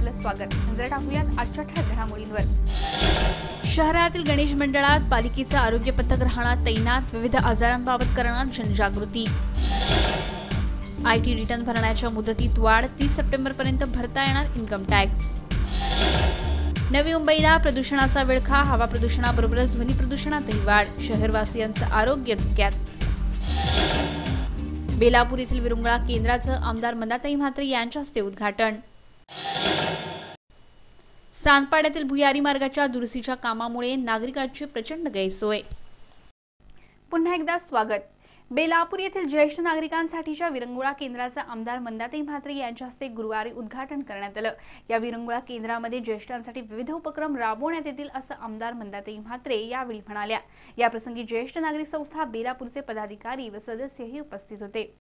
आपलं स्वागत. नजर टाकूयात आजच्या ठळक घडामोडींवर. शहरातील गणेश मंडळात पालिकेचं आरोग्य पथक राहणार तैनात. विविध आजारांबाबत करणार जनजागृती. आयटी रिटर्न भरण्याच्या मुदतीत वाढ. 30 सप्टेंबरपर्यंत भरता येणार इन्कम टॅक्स. नवी मुंबईला प्रदूषणाचा विळखा. हवा प्रदूषणाबरोबरच ध्वनी प्रदूषणातही वाढ. शहरवासियांचं आरोग्य धोक्यात. बेलापूर येथील विरंगुळा केंद्राचं आमदार मंदाताई म्हात्रे यांच्या हस्ते उद्घाटन. सांदपाड्यातील भुयारी मार्गाच्या दुरुस्तीच्या कामामुळे नागरिकांची प्रचंड गैरसोय. पुन्हा एकदा स्वागत. बेलापूर येथील ज्येष्ठ नागरिकांसाठीच्या विरंगुळा केंद्राचं आमदार मंदाताई म्हात्रे यांच्या हस्ते गुरुवारी उद्घाटन करण्यात आलं. या विरंगुळा केंद्रामध्ये ज्येष्ठांसाठी विविध उपक्रम राबवण्यात येतील असं आमदार मंदाताई म्हात्रे यावेळी म्हणाल्या. याप्रसंगी ज्येष्ठ नागरिक संस्था बेलापूरचे पदाधिकारी व सदस्यही उपस्थित होते.